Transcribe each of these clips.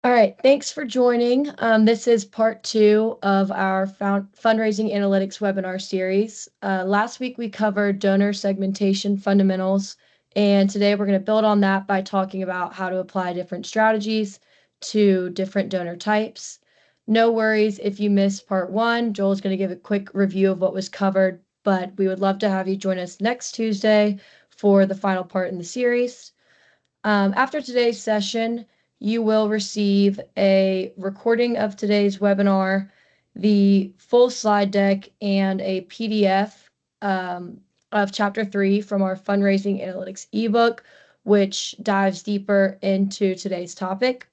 All right, thanks for joining. This is part two of our fundraising analytics webinar series. Last week we covered donor segmentation fundamentals, and today we're going to build on that by talking about how to apply different strategies to different donor types. No worries if you missed part one. Joel's going to give a quick review of what was covered, but we would love to have you join us next Tuesday for the final part in the series. After today's session, you will receive a recording of today's webinar, the full slide deck, and a PDF of Chapter 3 from our Fundraising Analytics ebook, which dives deeper into today's topic.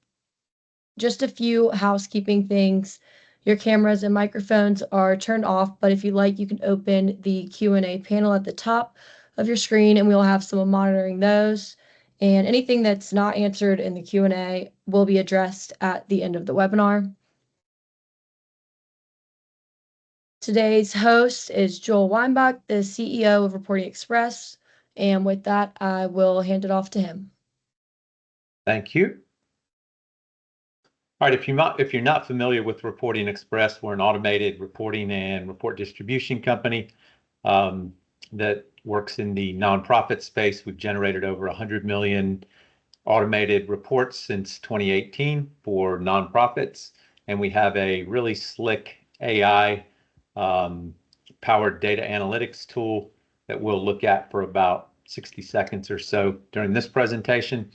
Just a few housekeeping things. Your cameras and microphones are turned off, but if you like, you can open the Q&A panel at the top of your screen, and we'll have someone monitoring those. And anything that's not answered in the Q&A will be addressed at the end of the webinar. Today's host is Joel Weinbach, the CEO of Reporting Express. And with that, I will hand it off to him. Thank you. All right, if you're not familiar with Reporting Express, we're an automated reporting and report distribution company that works in the nonprofit space. We've generated over 100 million automated reports since 2018 for nonprofits, and we have a really slick AI powered data analytics tool that we'll look at for about 60 seconds or so during this presentation.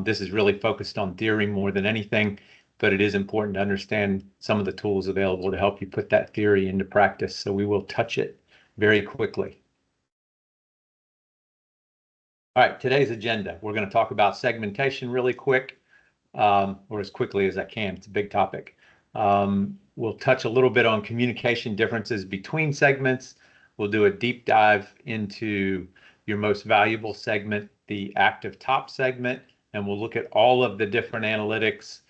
This is really focused on theory more than anything, but it is important to understand some of the tools available to help you put that theory into practice. So we will touch it very quickly. All right, today's agenda. We're going to talk about segmentation really quick, or as quickly as I can. It's a big topic. We'll touch a little bit on communication differences between segments. We'll do a deep dive into your most valuable segment, the active top segment, and we'll look at all of the different analytics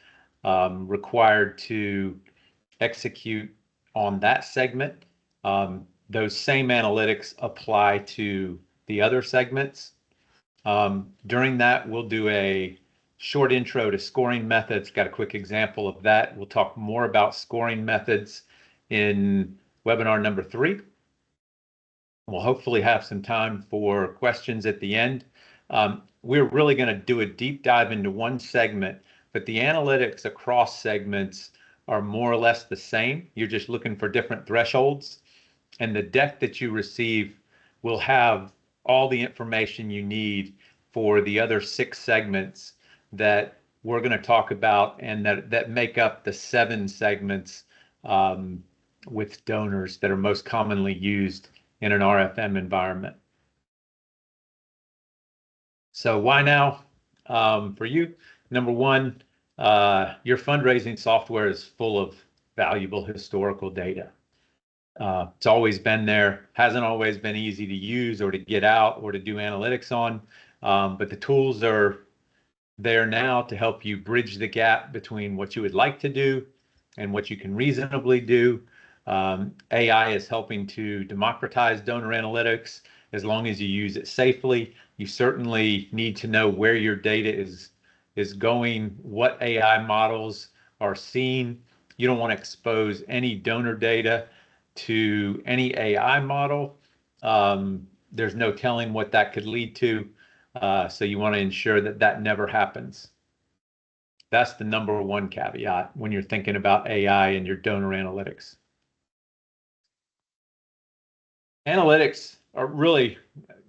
required to execute on that segment. Those same analytics apply to the other segments. During that, we'll do a short intro to scoring methods. Got a quick example of that. We'll talk more about scoring methods in webinar number 3. We'll hopefully have some time for questions at the end. We're really going to do a deep dive into one segment, but the analytics across segments are more or less the same. You're just looking for different thresholds, and the deck that you receive will have all the information you need for the other 6 segments that we're going to talk about, and that make up the 7 segments with donors that are most commonly used in an RFM environment. So why now? For you, number one, your fundraising software is full of valuable historical data. It's always been there, hasn't always been easy to use or to get out or to do analytics on, but the tools are there now to help you bridge the gap between what you would like to do and what you can reasonably do. AI is helping to democratize donor analytics as long as you use it safely. You certainly need to know where your data is going, what AI models are seen. You don't want to expose any donor data to any AI model. There's no telling what that could lead to. So you want to ensure that that never happens. That's the number one caveat when you're thinking about AI and your donor analytics. Analytics are really,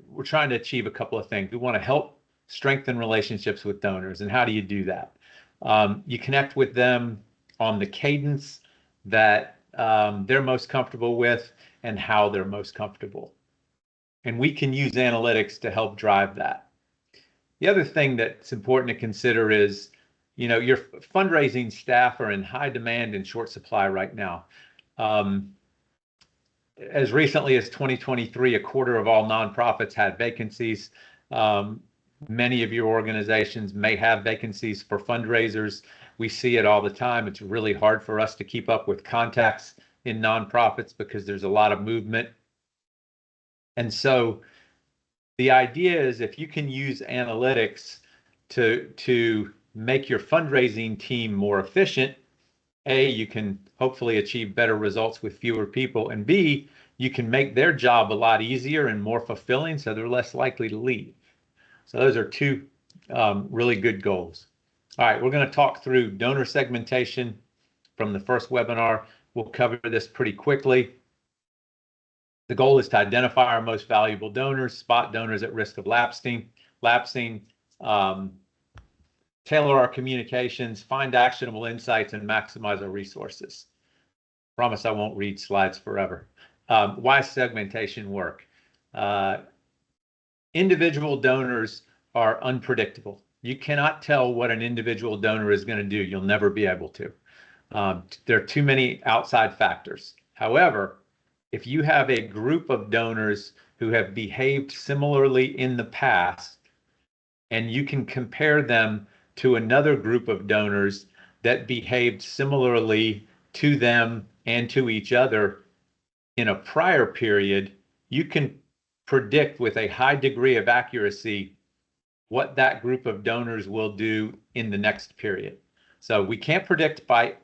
we're trying to achieve a couple of things. We want to help strengthen relationships with donors. And how do you do that? You connect with them on the cadence that they're most comfortable with and how they're most comfortable. And we can use analytics to help drive that. The other thing that's important to consider is, your fundraising staff are in high demand and short supply right now. As recently as 2023, a quarter of all nonprofits had vacancies. Many of your organizations may have vacancies for fundraisers. We see it all the time. It's really hard for us to keep up with contacts in nonprofits because there's a lot of movement. And so the idea is if you can use analytics to make your fundraising team more efficient, A, you can hopefully achieve better results with fewer people, and B, you can make their job a lot easier and more fulfilling, so they're less likely to leave. So those are two really good goals. All right, we're going to talk through donor segmentation from the first webinar. We'll cover this pretty quickly. The goal is to identify our most valuable donors, spot donors at risk of lapsing, tailor our communications, find actionable insights, and maximize our resources. Promise I won't read slides forever. Why segmentation work? Individual donors are unpredictable. You cannot tell what an individual donor is going to do. You'll never be able to. There are too many outside factors. However, if you have a group of donors who have behaved similarly in the past, and you can compare them to another group of donors that behaved similarly to them and to each other in a prior period, you can predict with a high degree of accuracy what that group of donors will do in the next period. So we can't predict by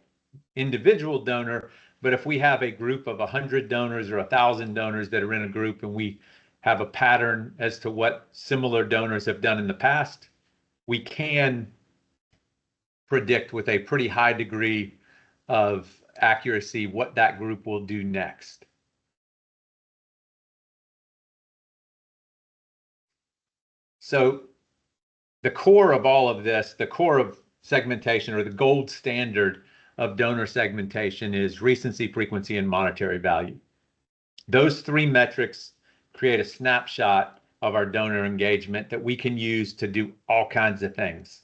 individual donor, but if we have a group of 100 donors or 1,000 donors that are in a group and we have a pattern as to what similar donors have done in the past, we can predict with a pretty high degree of accuracy what that group will do next. So the core of all of this, the core of segmentation, or the gold standard of donor segmentation, is recency, frequency, and monetary value. Those three metrics create a snapshot of our donor engagement that we can use to do all kinds of things.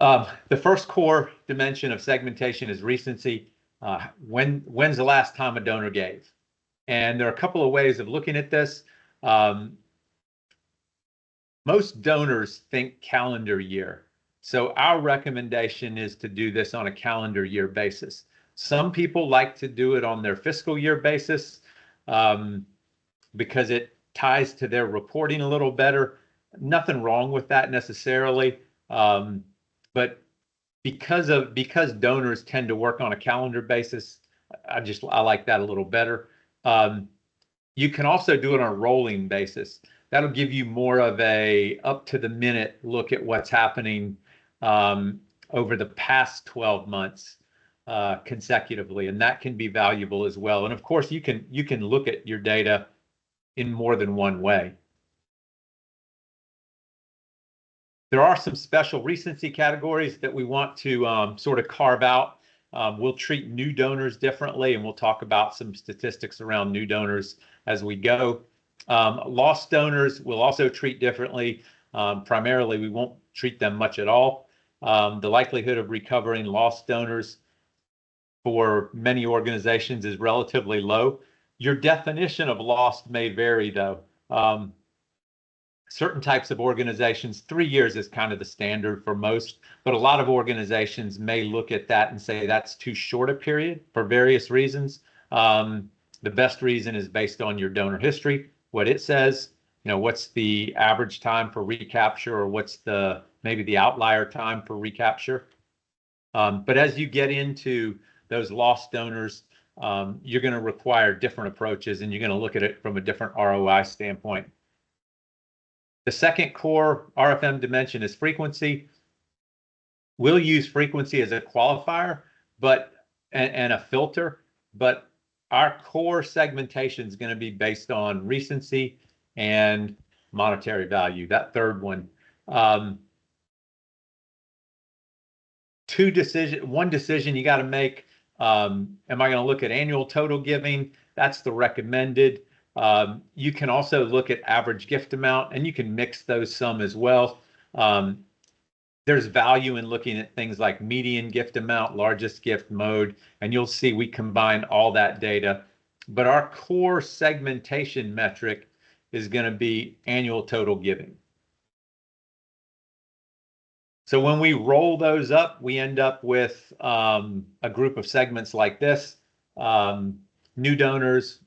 The first core dimension of segmentation is recency. When's the last time a donor gave? And there are a couple of ways of looking at this. Most donors think calendar year. So our recommendation is to do this on a calendar year basis. Some people like to do it on their fiscal year basis because it ties to their reporting a little better. Nothing wrong with that necessarily. But because donors tend to work on a calendar basis, I like that a little better. You can also do it on a rolling basis. That'll give you more of a up to the minute look at what's happening over the past 12 months consecutively, and that can be valuable as well. And of course, you can look at your data in more than one way. There are some special recency categories that we want to sort of carve out. We'll treat new donors differently, and we'll talk about some statistics around new donors as we go. Lost donors we'll also treat differently. Primarily, we won't treat them much at all. The likelihood of recovering lost donors for many organizations is relatively low. Your definition of lost may vary, though. Certain types of organizations, 3 years is kind of the standard for most, but a lot of organizations may look at that and say that's too short a period for various reasons. The best reason is based on your donor history, what it says, what's the average time for recapture, or what's maybe the outlier time for recapture. But as you get into those lost donors, you're going to require different approaches, and you're going to look at it from a different ROI standpoint. The second core RFM dimension is frequency. We'll use frequency as a qualifier, and a filter, but our core segmentation is going to be based on recency and monetary value, that third one. One decision you got to make. Am I going to look at annual total giving? That's the recommended. You can also look at average gift amount, and you can mix those some as well. There's value in looking at things like median gift amount, largest gift mode, and you'll see we combine all that data. But our core segmentation metric is going to be annual total giving. So when we roll those up, we end up with a group of segments like this. New donors,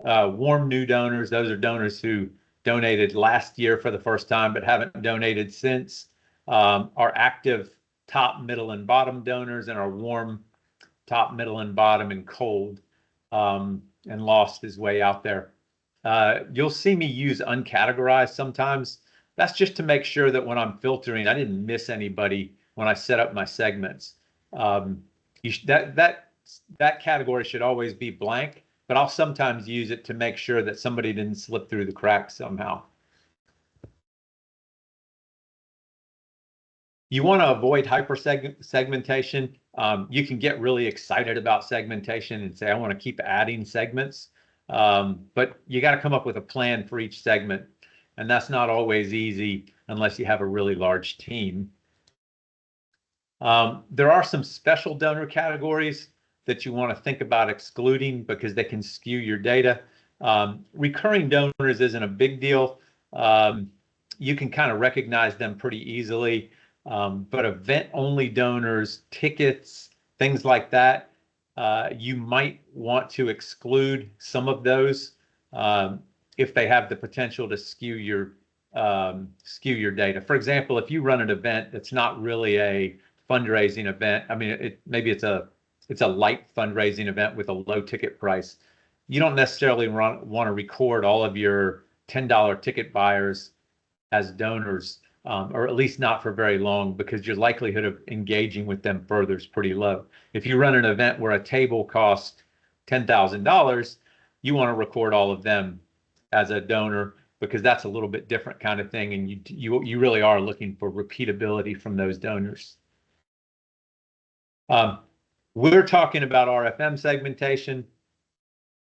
warm new donors, those are donors who donated last year for the first time, but haven't donated since. Our active top, middle, and bottom donors, and our warm top, middle, and bottom, and cold, and lost is way out there. You'll see me use uncategorized sometimes. That's just to make sure that when I'm filtering, I didn't miss anybody when I set up my segments. That category should always be blank, but I'll sometimes use it to make sure that somebody didn't slip through the cracks somehow. You want to avoid segmentation. You can get really excited about segmentation and say, I want to keep adding segments. But you got to come up with a plan for each segment. And that's not always easy unless you have a really large team. There are some special donor categories that you want to think about excluding because they can skew your data. Recurring donors isn't a big deal. You can kind of recognize them pretty easily. But event-only donors, tickets, things like that, you might want to exclude some of those if they have the potential to skew your data. For example, if you run an event that's not really a fundraising event, I mean, maybe it's a light fundraising event with a low ticket price. You don't necessarily want to record all of your $10 ticket buyers as donors. Or at least not for very long, because your likelihood of engaging with them further is pretty low. If you run an event where a table costs $10,000, you want to record all of them as a donor because that's a little bit different kind of thing, and you really are looking for repeatability from those donors. We're talking about RFM segmentation.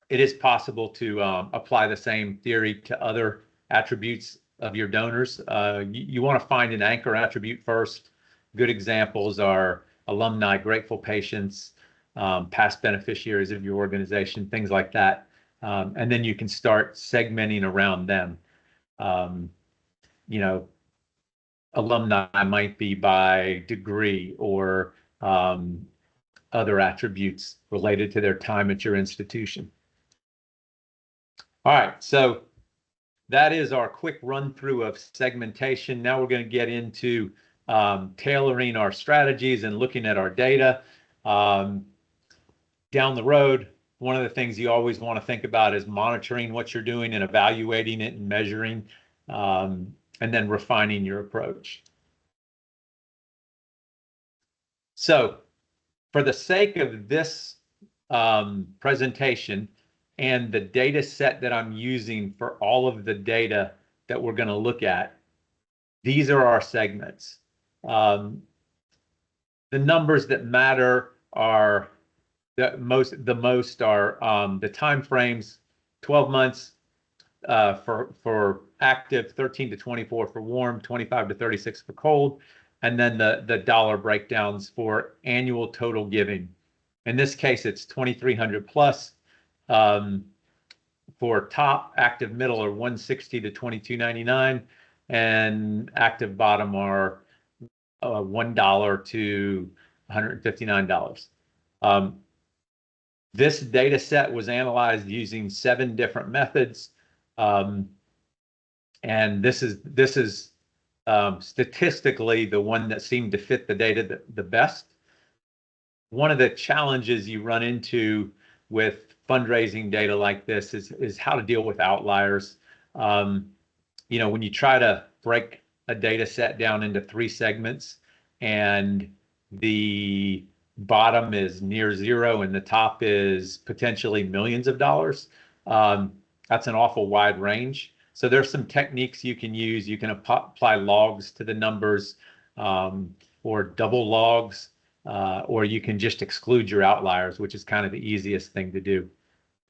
It is possible to apply the same theory to other attributes of your donors. You want to find an anchor attribute first. Good examples are alumni, grateful patients, past beneficiaries of your organization, things like that. And then you can start segmenting around them. Alumni might be by degree or other attributes related to their time at your institution. All right, so that is our quick run through of segmentation. Now we're going to get into tailoring our strategies and looking at our data. Down the road, one of the things you always want to think about is monitoring what you're doing and evaluating it and measuring, and then refining your approach. So for the sake of this presentation, and the data set that I'm using for all of the data that we're going to look at, these are our segments. The numbers that matter are the most are the time frames: 12 months for active, 13 to 24 for warm, 25 to 36 for cold, and then the dollar breakdowns for annual total giving. In this case, it's 2,300 plus. For top, active middle are 160 to 22.99, and active bottom are $1 to $159. This data set was analyzed using 7 different methods, and this is statistically the one that seemed to fit the data the best. One of the challenges you run into with fundraising data like this is how to deal with outliers. When you try to break a data set down into 3 segments and the bottom is near zero and the top is potentially millions of dollars, that's an awful wide range. So there's some techniques you can use. You can apply logs to the numbers, or double logs, or you can just exclude your outliers, which is kind of the easiest thing to do.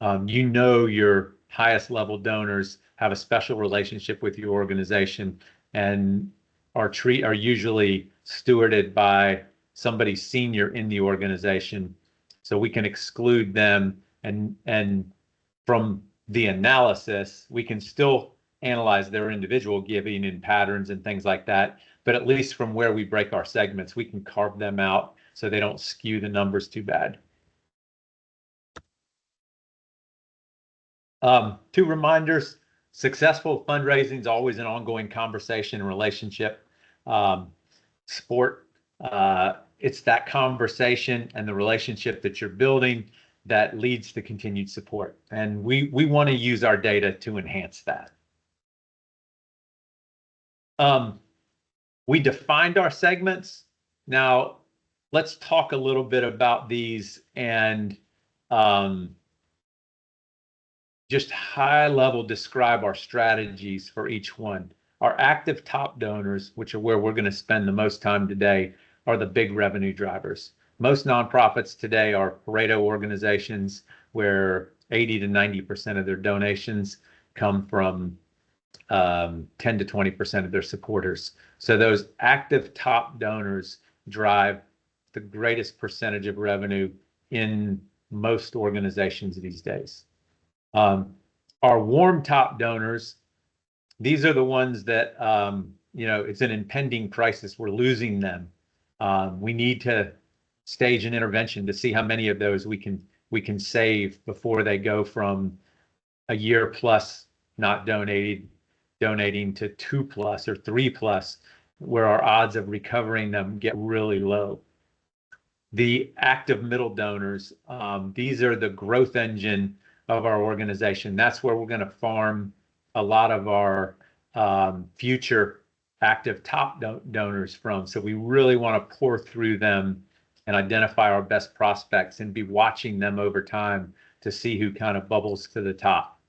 Your highest level donors have a special relationship with your organization and are usually stewarded by somebody senior in the organization. So we can exclude them, and from the analysis, we can still analyze their individual giving and patterns and things like that. But at least from where we break our segments, we can carve them out so they don't skew the numbers too bad. 2 reminders. Successful fundraising is always an ongoing conversation and relationship. Sport, it's that conversation and the relationship that you're building that leads to continued support. And we want to use our data to enhance that. We defined our segments. Now, let's talk a little bit about these and just high level describe our strategies for each one. Our active top donors, which are where we're going to spend the most time today, are the big revenue drivers. Most nonprofits today are Pareto organizations where 80 to 90% of their donations come from 10 to 20% of their supporters. So those active top donors drive the greatest percentage of revenue in most organizations these days. Our warm top donors, these are the ones that, it's an impending crisis. We're losing them. We need to stage an intervention to see how many of those we can save before they go from a year plus not donating to 2+ or 3+, where our odds of recovering them get really low. The active middle donors, these are the growth engine of our organization. That's where we're going to farm a lot of our future active top donors from. So we really want to pour through them and identify our best prospects and be watching them over time to see who kind of bubbles to the top.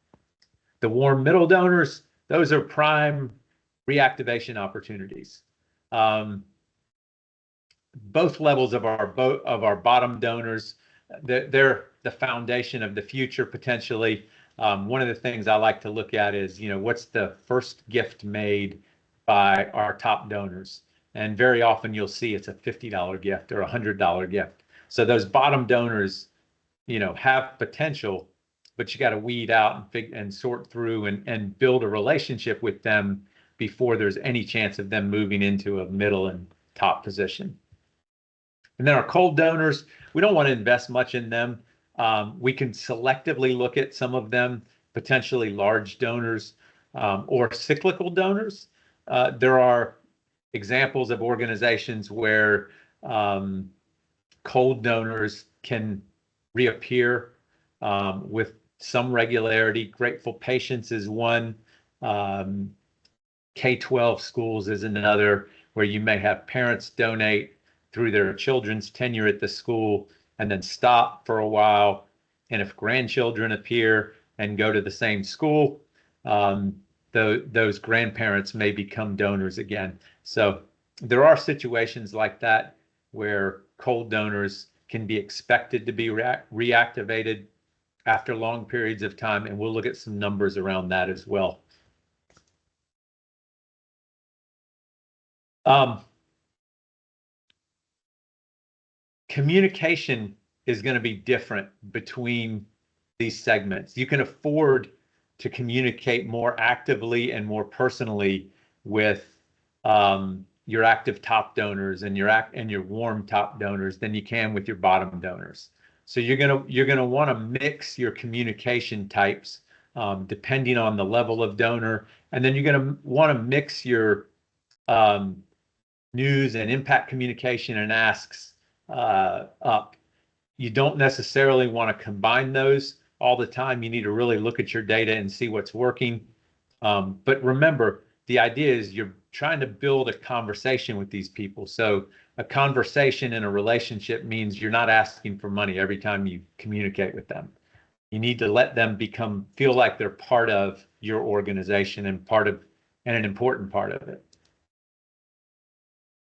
The warm middle donors, those are prime reactivation opportunities. Both levels of our bottom donors, they're the foundation of the future potentially. One of the things I like to look at is, what's the first gift made by our top donors? And very often you'll see it's a $50 gift or a $100 gift. So those bottom donors, have potential, but you got to weed out and sort through and build a relationship with them before there's any chance of them moving into a middle and top position. And then our cold donors, we don't want to invest much in them. We can selectively look at some of them, potentially large donors or cyclical donors. There are examples of organizations where cold donors can reappear with some regularity. Grateful Patients is one. K-12 schools is another, where you may have parents donate through their children's tenure at the school and then stop for a while. And if grandchildren appear and go to the same school, those grandparents may become donors again. So there are situations like that where cold donors can be expected to be reactivated after long periods of time, and we'll look at some numbers around that as well. Communication is going to be different between these segments. You can afford to communicate more actively and more personally with your active top donors and your warm top donors than you can with your bottom donors. So you're gonna want to mix your communication types depending on the level of donor, and then you're gonna want to mix your news and impact communication and asks up. You don't necessarily want to combine those all the time. You need to really look at your data and see what's working. But remember, the idea is you're trying to build a conversation with these people. So a conversation in a relationship means you're not asking for money every time you communicate with them. You need to let them feel like they're part of your organization and an important part of it.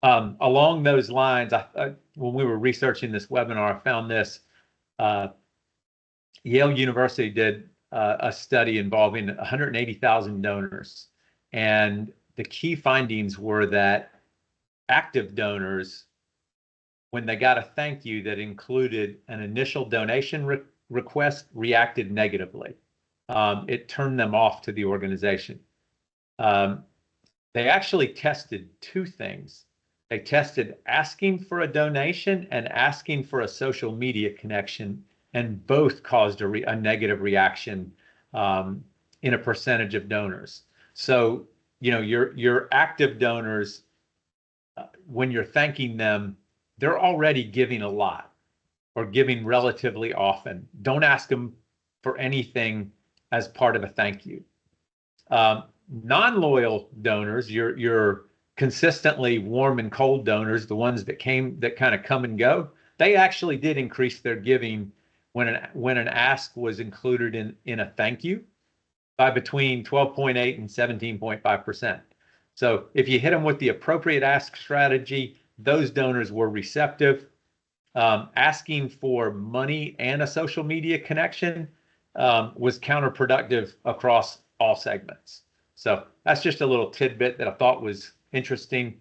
Along those lines, when we were researching this webinar, I found this. Yale University did a study involving 180,000 donors. And the key findings were that active donors, when they got a thank you that included an initial donation request, reacted negatively. It turned them off to the organization. They actually tested two things. They tested asking for a donation and asking for a social media connection, and both caused a negative reaction in a percentage of donors. So, your active donors, when you're thanking them, they're already giving a lot or giving relatively often. Don't ask them for anything as part of a thank you. Non-loyal donors, your consistently warm and cold donors, the ones that kind of come and go, they actually did increase their giving when an ask was included in a thank you by between 12.8 and 17.5%. So if you hit them with the appropriate ask strategy, those donors were receptive. Asking for money and a social media connection was counterproductive across all segments. So that's just a little tidbit that I thought was interesting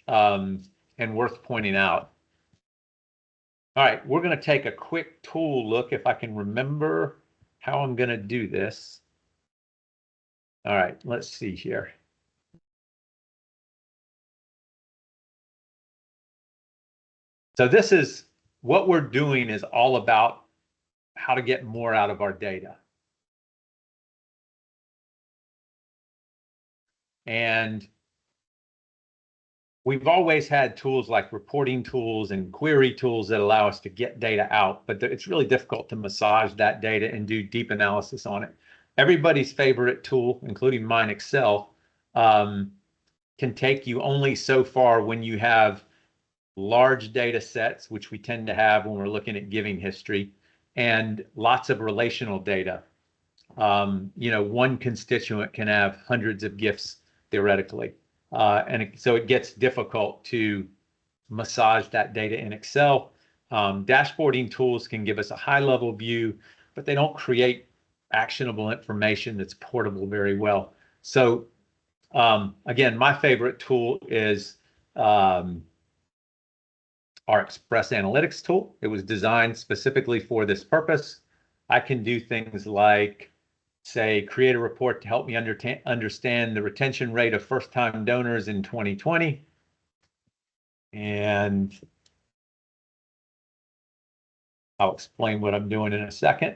and worth pointing out. All right, we're going to take a quick tool look if I can remember how I'm going to do this. All right, let's see here. So this is what we're doing is all about how to get more out of our data. And we've always had tools like reporting tools and query tools that allow us to get data out, but it's really difficult to massage that data and do deep analysis on it. Everybody's favorite tool, including mine, Excel, can take you only so far when you have large data sets, which we tend to have when we're looking at giving history, and lots of relational data. One constituent can have hundreds of gifts theoretically. So it gets difficult to massage that data in Excel. Dashboarding tools can give us a high-level view, but they don't create actionable information that's portable very well. So again, my favorite tool is our Express Analytics tool. It was designed specifically for this purpose. I can do things like, say, create a report to help me understand the retention rate of first-time donors in 2020. And I'll explain what I'm doing in a second.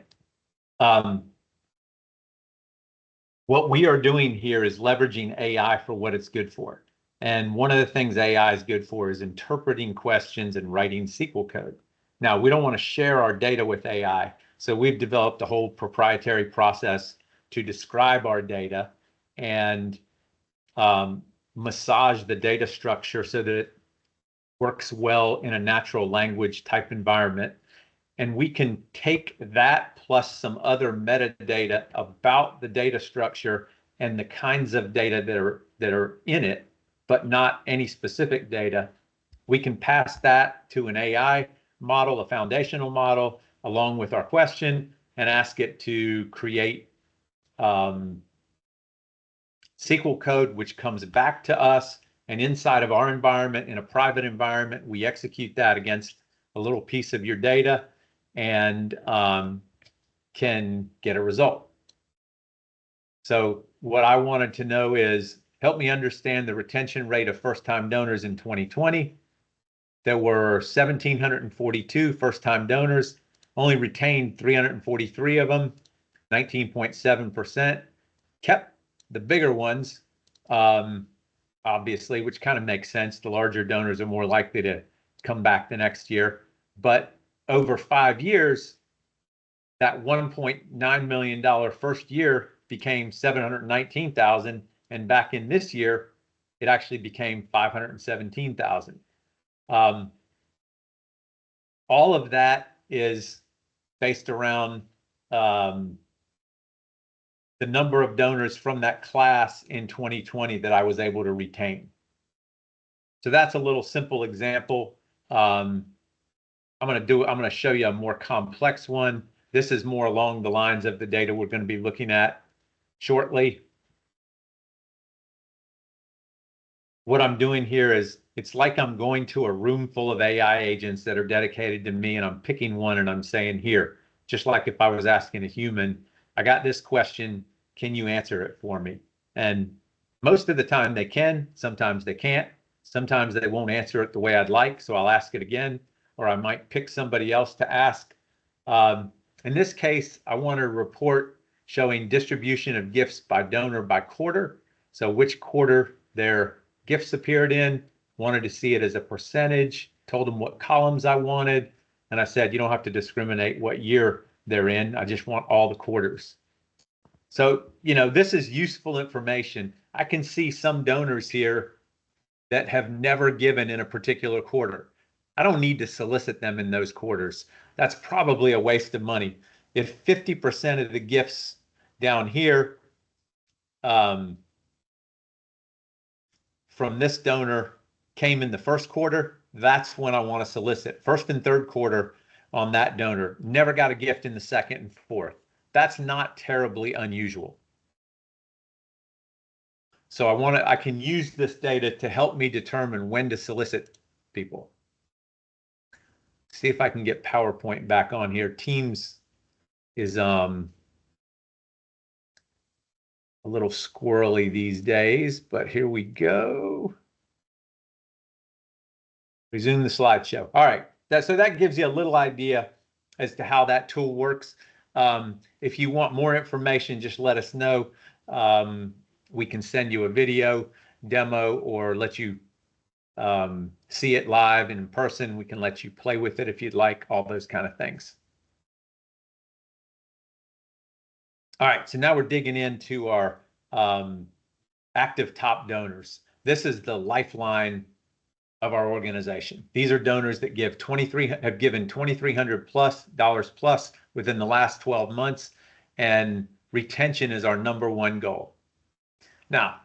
What we are doing here is leveraging AI for what it's good for. And one of the things AI is good for is interpreting questions and writing SQL code. Now, we don't want to share our data with AI, so we've developed a whole proprietary process to describe our data and massage the data structure so that it works well in a natural language type environment. And we can take that plus some other metadata about the data structure and the kinds of data that are in it, but not any specific data. We can pass that to an AI model, a foundational model, along with our question, and ask it to create SQL code, which comes back to us. And inside of our environment, in a private environment, we execute that against a little piece of your data and can get a result. So what I wanted to know is, help me understand the retention rate of first-time donors in 2020. There were 1,742 first-time donors, only retained 343 of them, 19.7%. Kept the bigger ones, obviously, which kind of makes sense. The larger donors are more likely to come back the next year. But over 5 years, that $1.9 million first year became $719,000, and back in this year, it actually became $517,000. All of that is based around the number of donors from that class in 2020 that I was able to retain. So that's a little simple example. I'm going to show you a more complex one. This is more along the lines of the data we're going to be looking at shortly. What I'm doing here is, it's like I'm going to a room full of AI agents that are dedicated to me, and I'm picking one and I'm saying, here, just like if I was asking a human, I got this question, can you answer it for me? And most of the time they can, sometimes they can't, sometimes they won't answer it the way I'd like, so I'll ask it again, or I might pick somebody else to ask. In this case, I want to report showing distribution of gifts by donor by quarter. So which quarter their gifts appeared in, wanted to see it as a percentage, told them what columns I wanted. And I said, you don't have to discriminate what year they're in. I just want all the quarters. So, this is useful information. I can see some donors here that have never given in a particular quarter. I don't need to solicit them in those quarters. That's probably a waste of money. If 50% of the gifts down here from this donor came in the first quarter, that's when I want to solicit. First and third quarter on that donor. Never got a gift in the second and fourth. That's not terribly unusual. So I can use this data to help me determine when to solicit people. See if I can get PowerPoint back on here. Teams is a little squirrely these days, but here we go. Resume the slideshow. All right, so that gives you a little idea as to how that tool works. If you want more information, just let us know. We can send you a video demo or let you see it live in person. We can let you play with it if you'd like, all those kind of things. All right, so now we're digging into our active top donors. This is the lifeline of our organization. These are donors that have given $2,300 plus within the last 12 months, and retention is our #1 goal. Now,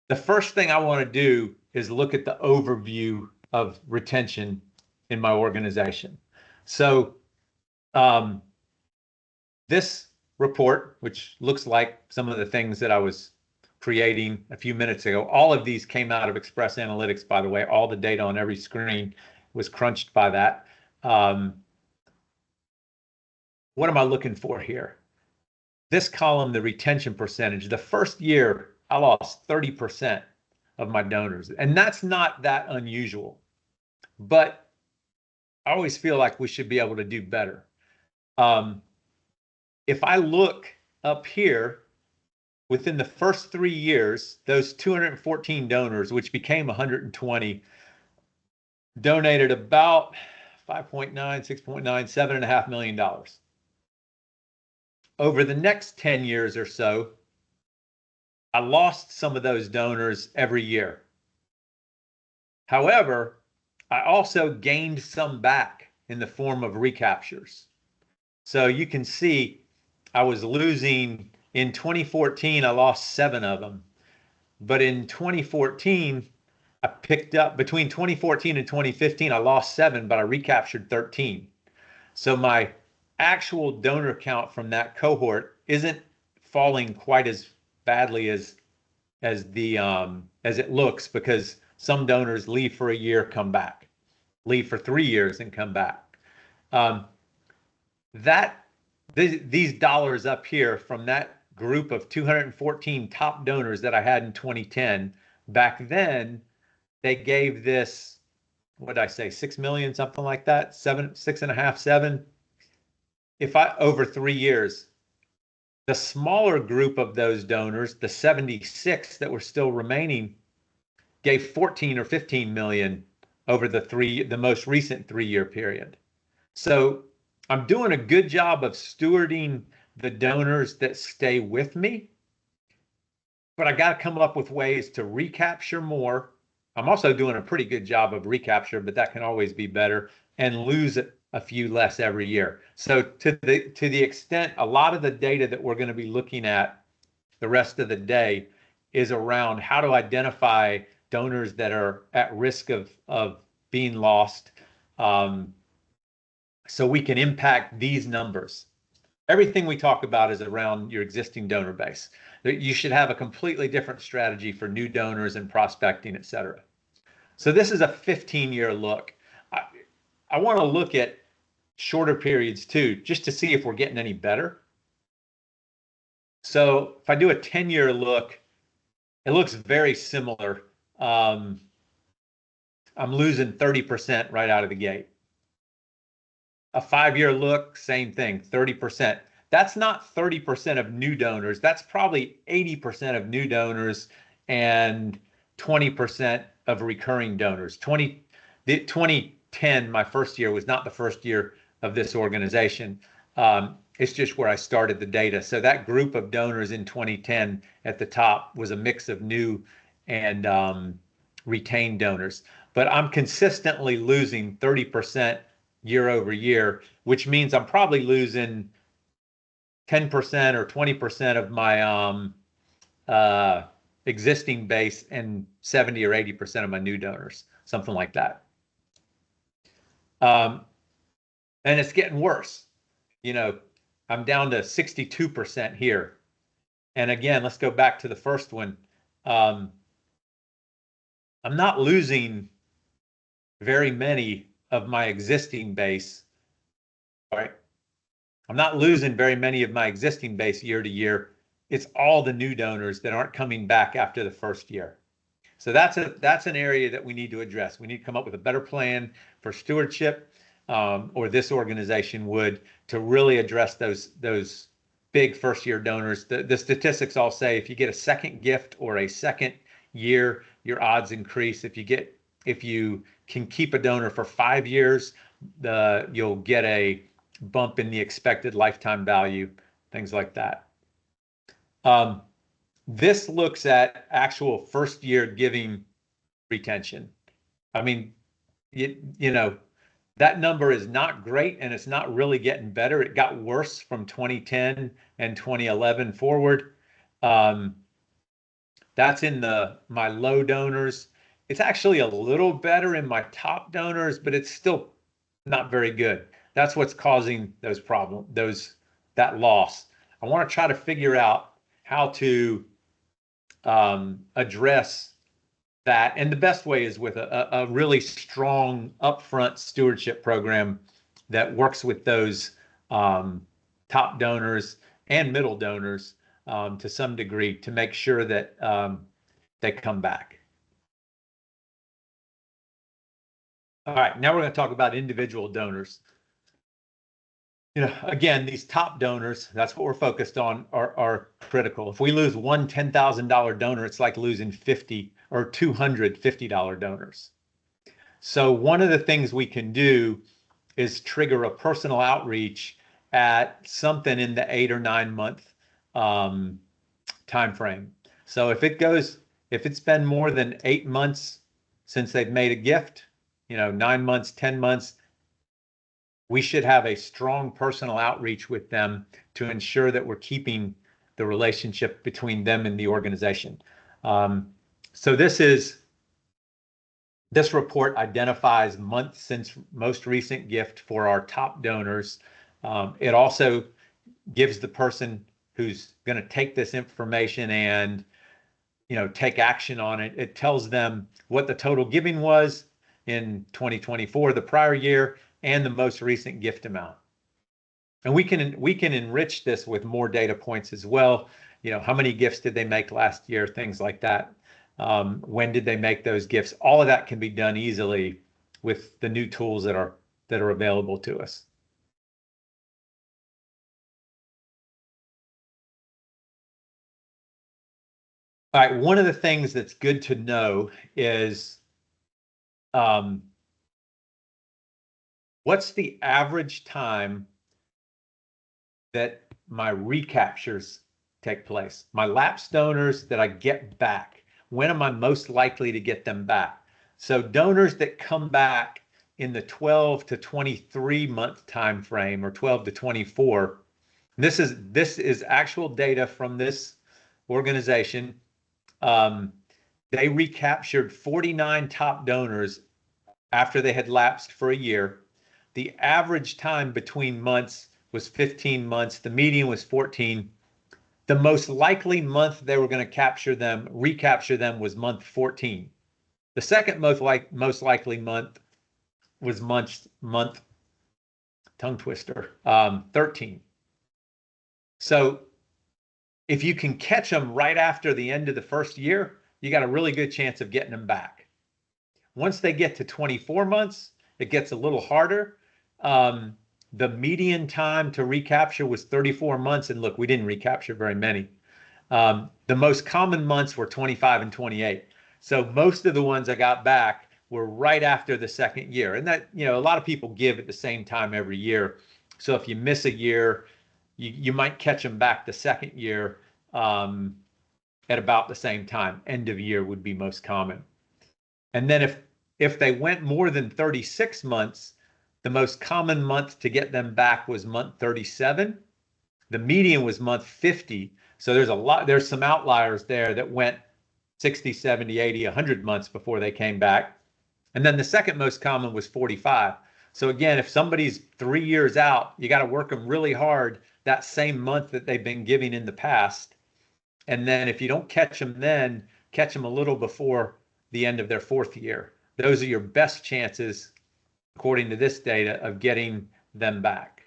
the first thing I want to do is look at the overview of retention in my organization. So this report, which looks like some of the things that I was creating a few minutes ago, all of these came out of Express Analytics, by the way. All the data on every screen was crunched by that. What am I looking for here? This column, the retention percentage, the first year I lost 30% of my donors. And that's not that unusual, but I always feel like we should be able to do better. If I look up here, within the first 3 years, those 214 donors, which became 120, donated about 5.9, 6.9, $7.5 million. Over the next 10 years or so, I lost some of those donors every year. However, I also gained some back in the form of recaptures. So you can see I was losing in 2014, I lost 7 of them. But in 2014, I picked up, between 2014 and 2015, I lost 7, but I recaptured 13. So my actual donor count from that cohort isn't falling quite as badly as it looks, because some donors leave for a year, come back, leave for 3 years and come back. These dollars up here from that group of 214 top donors that I had in 2010, back then they gave this, what did I say, 6 million, something like that, 6.5, 7. If I, over 3 years, the smaller group of those donors, the 76 that were still remaining, gave 14 or 15 million over the most recent 3-year period. So I'm doing a good job of stewarding the donors that stay with me, but I got to come up with ways to recapture more. I'm also doing a pretty good job of recapture, but that can always be better, and lose a few less every year. So to the extent, a lot of the data that we're going to be looking at the rest of the day is around how to identify donors that are at risk of being lost, so we can impact these numbers. Everything we talk about is around your existing donor base. You should have a completely different strategy for new donors and prospecting, et cetera. So this is a 15-year look. I want to look at shorter periods too, just to see if we're getting any better. So if I do a 10-year look, it looks very similar. I'm losing 30% right out of the gate. A 5-year look, same thing, 30%. that's not 30% of new donors. That's probably 80% of new donors and 20% of recurring donors. 2010, my first year, was not the first year of this organization. It's just where I started the data. So that group of donors in 2010 at the top was a mix of new and retained donors. But I'm consistently losing 30% year over year, which means I'm probably losing 10% or 20% of my existing base and 70 or 80% of my new donors, something like that. And it's getting worse. You know, I'm down to 62% here. And again, let's go back to the first one. I'm not losing very many of my existing base. All right. I'm not losing very many of my existing base year to year. It's all the new donors that aren't coming back after the first year. So that's an area that we need to address. We need to come up with a better plan for stewardship, or this organization would, to really address those big first year donors. The statistics all say if you get a second gift or a second year, your odds increase. If you can keep a donor for 5 years, you'll get a bump in the expected lifetime value, things like that. This looks at actual first year giving retention. I mean, you know, that number is not great, and it's not really getting better. It got worse from 2010 and 2011 forward. That's in my low donors. It's actually a little better in my top donors, but it's still not very good. That's what's causing those problems, that loss. I want to try to figure out how to address that. And the best way is with a really strong upfront stewardship program that works with those top donors and middle donors to some degree to make sure that they come back. All right, now we're going to talk about individual donors. You know, again, these top donors, that's what we're focused on, are critical. If we lose one $10,000 donor, it's like losing 50 or 200 $50 donors. So one of the things we can do is trigger a personal outreach at something in the 8 or 9 month time frame. So if it's been more than 8 months since they've made a gift, you know, 9 months, 10 months, we should have a strong personal outreach with them to ensure that we're keeping the relationship between them and the organization. So this report identifies month since most recent gift for our top donors. It also gives the person who's going to take this information and, you know, take action on it. It tells them what the total giving was in 2024, the prior year, and the most recent gift amount. And we can enrich this with more data points as well. You know, how many gifts did they make last year, things like that. When did they make those gifts? All of that can be done easily with the new tools that are available to us. All right, one of the things that's good to know is what's the average time that my recaptures take place? My lapsed donors that I get back, when am I most likely to get them back? So donors that come back in the 12 to 23 month time frame, or 12 to 24, this is actual data from this organization. They recaptured 49 top donors after they had lapsed for a year. The average time between months was 15 months. The median was 14. The most likely month they were going to recapture them was month 14. The second most likely month was month tongue twister, 13. So if you can catch them right after the end of the first year, you got a really good chance of getting them back. Once they get to 24 months, it gets a little harder. the median time to recapture was 34 months. And look, we didn't recapture very many. The most common months were 25 and 28. So most of the ones I got back were right after the second year. And that, a lot of people give at the same time every year. So if you miss a year, you might catch them back the second year at about the same time. End of year would be most common. And then if they went more than 36 months, the most common month to get them back was month 37. The median was month 50. So there's some outliers there that went 60, 70, 80, 100 months before they came back. And then the second most common was 45. So again, if somebody's 3 years out, you got to work them really hard that same month that they've been giving in the past. And then if you don't catch them then, catch them a little before the end of their fourth year. Those are your best chances, according to this data, of getting them back.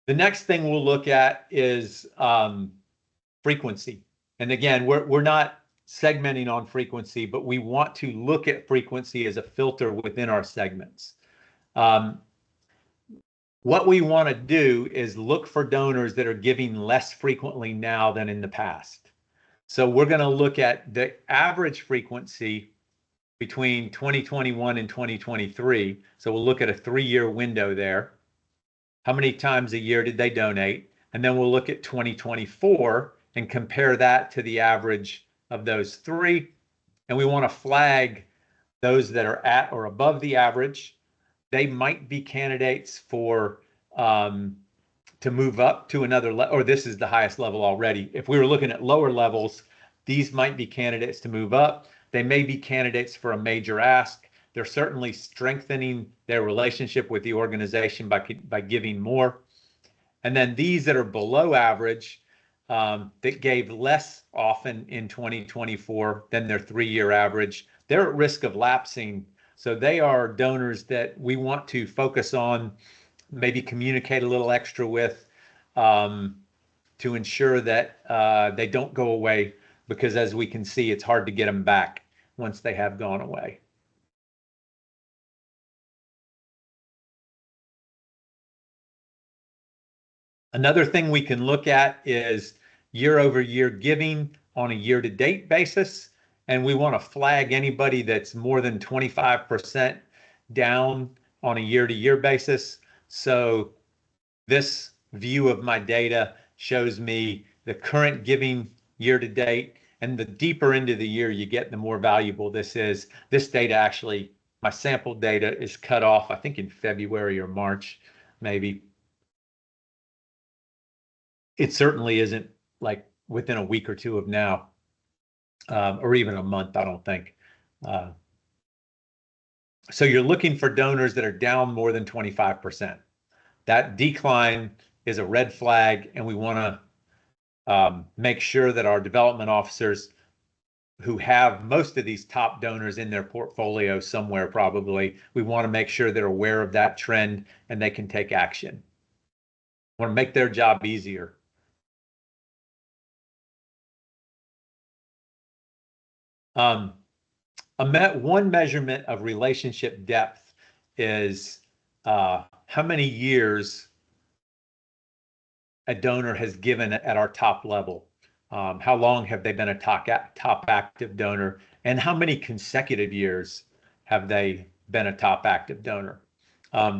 The next thing we'll look at is frequency. And again, we're not segmenting on frequency, but we want to look at frequency as a filter within our segments. What we want to do is look for donors that are giving less frequently now than in the past. So we're going to look at the average frequency between 2021 and 2023. So we'll look at a 3-year window there. How many times a year did they donate? And then we'll look at 2024 and compare that to the average of those three. And we want to flag those that are at or above the average. They might be candidates for to move up to another level, or this is the highest level already. If we were looking at lower levels, these might be candidates to move up. They may be candidates for a major ask. They're certainly strengthening their relationship with the organization by giving more. And then these that are below average, that gave less often in 2024 than their 3-year average, they're at risk of lapsing. So they are donors that we want to focus on, maybe communicate a little extra with, to ensure that they don't go away, because as we can see, it's hard to get them back once they have gone away. Another thing we can look at is year-over-year giving on a year-to-date basis. And we want to flag anybody that's more than 25% down on a year-to-year basis. So this view of my data shows me the current giving year-to-date. And the deeper into the year you get, the more valuable this is. This data actually, my sample data is cut off, I think in February or March, maybe. It certainly isn't like within a week or two of now, or even a month, I don't think. So you're looking for donors that are down more than 25%. That decline is a red flag, and we want to make sure that our development officers, who have most of these top donors in their portfolio somewhere probably, we want to make sure they're aware of that trend and they can take action. We want to make their job easier. One measurement of relationship depth is how many years a donor has given at our top level. How long have they been a top active donor, and how many consecutive years have they been a top active donor?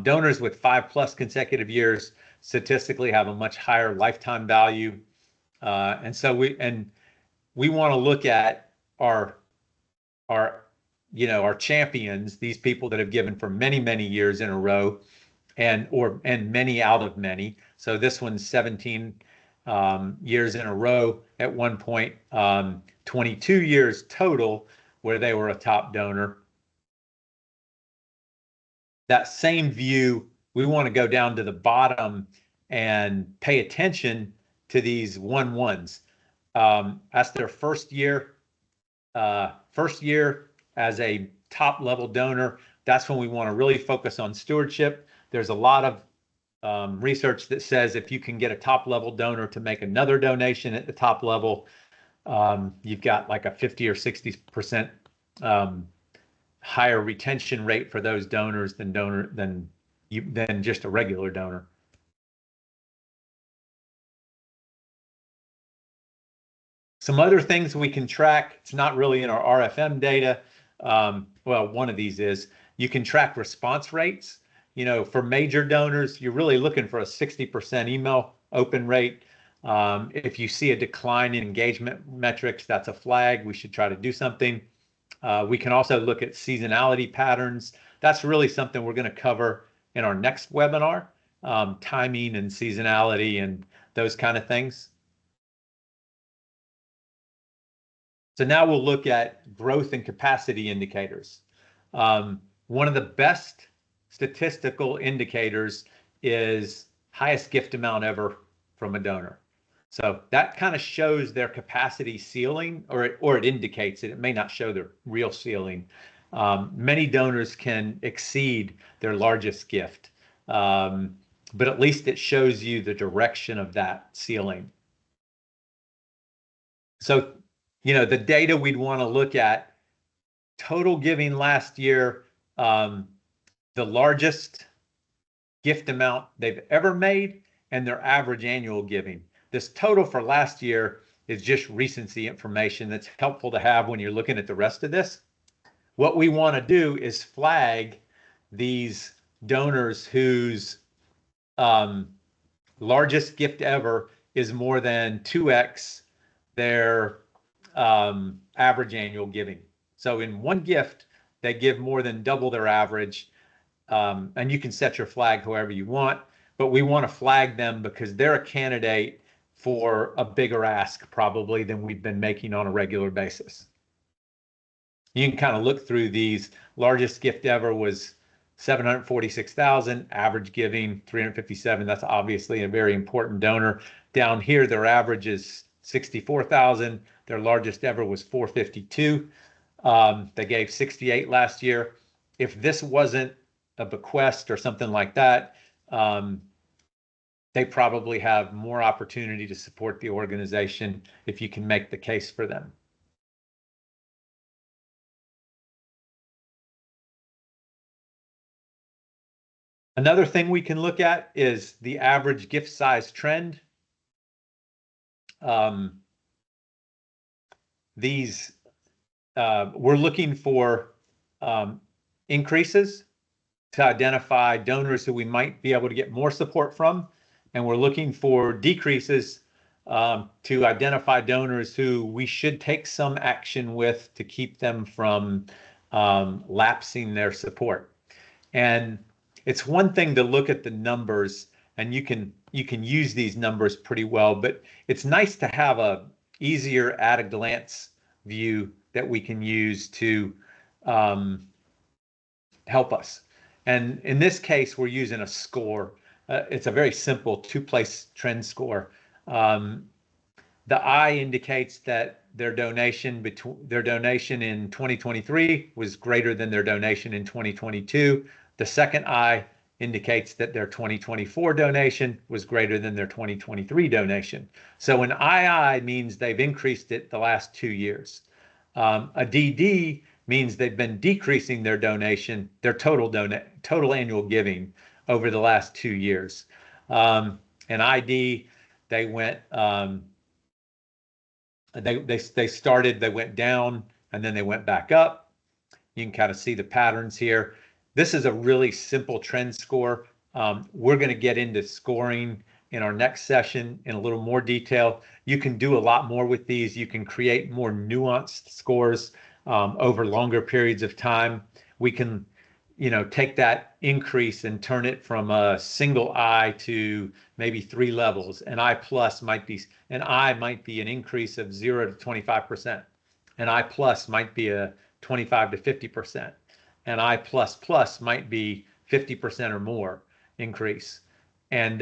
Donors with 5+ consecutive years statistically have a much higher lifetime value, and so we want to look at our champions, these people that have given for many years in a row, and many out of many. So this one's 17 years in a row at one point, 22 years total where they were a top donor. That same view, we want to go down to the bottom and pay attention to these 1-1s. That's their first year as a top level donor. That's when we want to really focus on stewardship. There's a lot of research that says if you can get a top level donor to make another donation at the top level, you've got like a 50 or 60% higher retention rate for those donors than just a regular donor. Some other things we can track, it's not really in our RFM data. Well, one of these is you can track response rates. You know, for major donors, you're really looking for a 60% email open rate. If you see a decline in engagement metrics, that's a flag. We should try to do something. We can also look at seasonality patterns. That's really something we're going to cover in our next webinar, timing and seasonality and those kind of things. So now we'll look at growth and capacity indicators. One of the best statistical indicators is highest gift amount ever from a donor. So that kind of shows their capacity ceiling, or it indicates it. It may not show their real ceiling. Many donors can exceed their largest gift, but at least it shows you the direction of that ceiling. So, you know, the data we'd want to look at, total giving last year, the largest gift amount they've ever made, and their average annual giving. This total for last year is just recency information that's helpful to have when you're looking at the rest of this. What we want to do is flag these donors whose largest gift ever is more than 2x their average annual giving. So in one gift, they give more than double their average. And you can set your flag however you want, but we want to flag them because they're a candidate for a bigger ask probably than we've been making on a regular basis. You can kind of look through these. Largest gift ever was 746,000, average giving 357. That's obviously a very important donor. Down here, their average is 64,000. Their largest ever was 452. They gave 68 last year. If this wasn't a bequest or something like that, they probably have more opportunity to support the organization if you can make the case for them. Another thing we can look at is the average gift size trend. We're looking for increases to identify donors who we might be able to get more support from, and we're looking for decreases to identify donors who we should take some action with to keep them from lapsing their support. And it's one thing to look at the numbers, and you can use these numbers pretty well, but it's nice to have a easier at a glance view that we can use to help us. And in this case, we're using a score. It's a very simple two-place trend score. The I indicates that their donation in 2023 was greater than their donation in 2022. The second I indicates that their 2024 donation was greater than their 2023 donation. So an II means they've increased it the last 2 years. A DD means they've been decreasing their donation, their total annual giving over the last 2 years. An ID, they went they went down and then they went back up. You can kind of see the patterns here. This is a really simple trend score. We're going to get into scoring in our next session in a little more detail. You can do a lot more with these. You can create more nuanced scores over longer periods of time. We can, you know, take that increase and turn it from a single I to maybe 3 levels. An I plus might be an increase of 0 to 25%. An I plus might be a 25 to 50%. An I plus plus might be 50% or more increase. And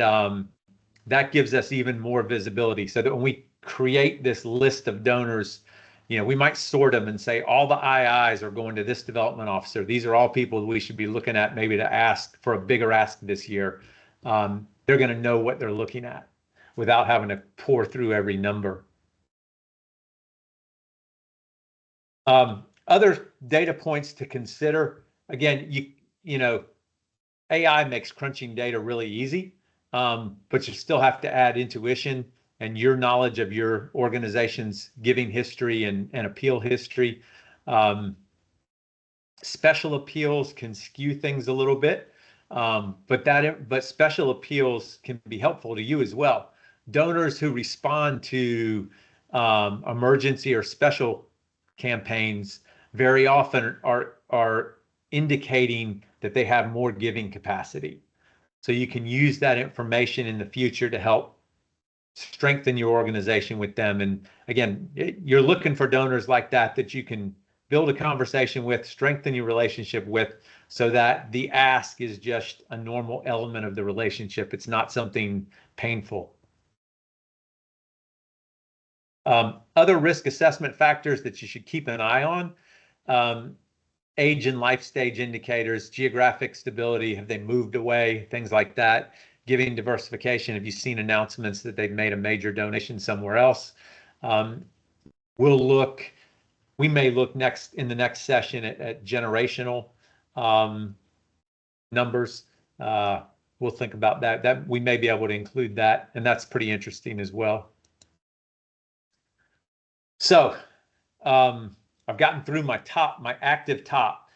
that gives us even more visibility so that when we create this list of donors, you know, we might sort them and say all the IIs are going to this development officer. These are all people we should be looking at maybe to ask for a bigger ask this year. They're going to know what they're looking at without having to pour through every number. Other data points to consider. Again, you know, AI makes crunching data really easy, but you still have to add intuition and your knowledge of your organization's giving history and appeal history. Special appeals can skew things a little bit, but special appeals can be helpful to you as well. Donors who respond to emergency or special campaigns very often are indicating that they have more giving capacity. So you can use that information in the future to help strengthen your organization with them. And again, you're looking for donors like that you can build a conversation with, strengthen your relationship with, so that the ask is just a normal element of the relationship. It's not something painful. Other risk assessment factors that you should keep an eye on, age and life stage indicators, geographic stability, have they moved away, things like that. Giving diversification, have you seen announcements that they've made a major donation somewhere else? We may look in the next session at generational numbers. We'll think about that. We may be able to include that, and that's pretty interesting as well. So I've gotten through my active top.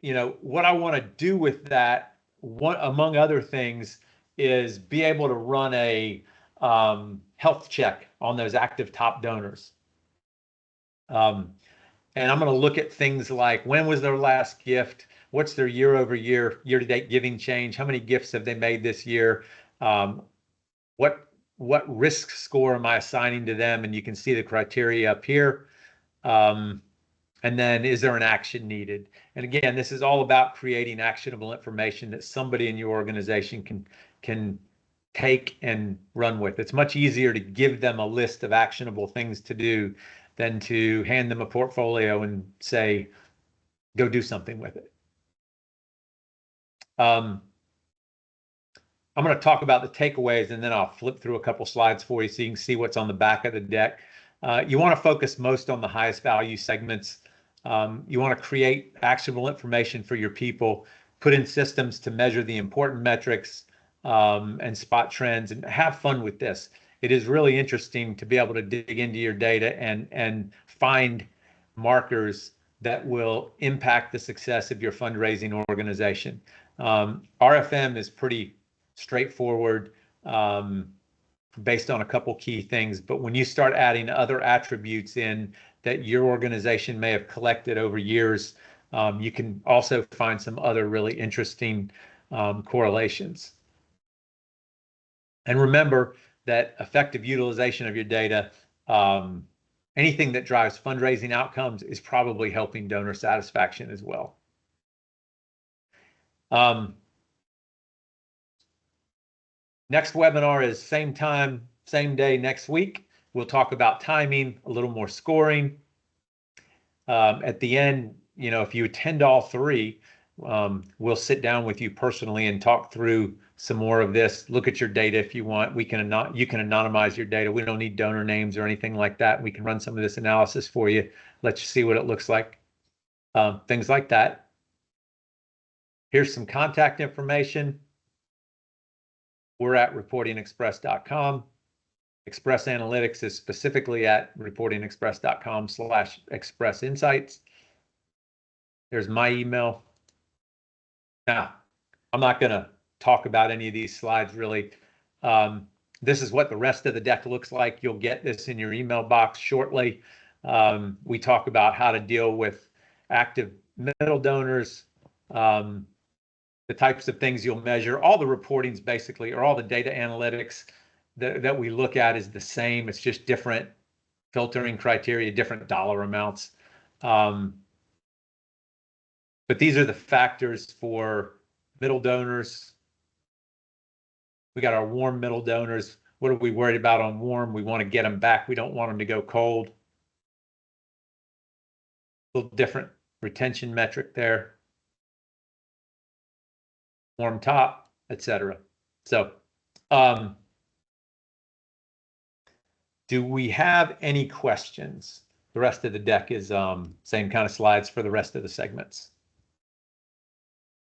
You know, what I want to do with that, among other things, is be able to run a health check on those active top donors. And I'm going to look at things like, when was their last gift? What's their year-over-year, year-to-date giving change? How many gifts have they made this year? What risk score am I assigning to them? And you can see the criteria up here. And then, is there an action needed? And again, this is all about creating actionable information that somebody in your organization can take and run with. It's much easier to give them a list of actionable things to do than to hand them a portfolio and say, go do something with it. I'm going to talk about the takeaways, and then I'll flip through a couple slides for you so you can see what's on the back of the deck. You want to focus most on the highest value segments. You want to create actionable information for your people, put in systems to measure the important metrics and spot trends, and have fun with this. It is really interesting to be able to dig into your data and find markers that will impact the success of your fundraising organization. RFM is pretty straightforward, based on a couple key things, but when you start adding other attributes in that your organization may have collected over years, you can also find some other really interesting correlations. And remember that effective utilization of your data, anything that drives fundraising outcomes, is probably helping donor satisfaction as well. Next webinar is same time, same day next week. We'll talk about timing, a little more scoring. At the end, you know, if you attend all three, we'll sit down with you personally and talk through some more of this. Look at your data if you want. You can anonymize your data. We don't need donor names or anything like that. We can run some of this analysis for you, let you see what it looks like, things like that. Here's some contact information. We're at reportingexpress.com. Express Analytics is specifically at reportingexpress.com/express insights. There's my email. Now, I'm not going to talk about any of these slides really. This is what the rest of the deck looks like. You'll get this in your email box shortly. We talk about how to deal with active middle donors, the types of things you'll measure. All the reportings basically, or all the data analytics that we look at, is the same. It's just different filtering criteria, different dollar amounts. But these are the factors for middle donors. We got our warm middle donors. What are we worried about on warm? We want to get them back. We don't want them to go cold. A little different retention metric there. Warm top, etc. So, do we have any questions? The rest of the deck is same kind of slides for the rest of the segments.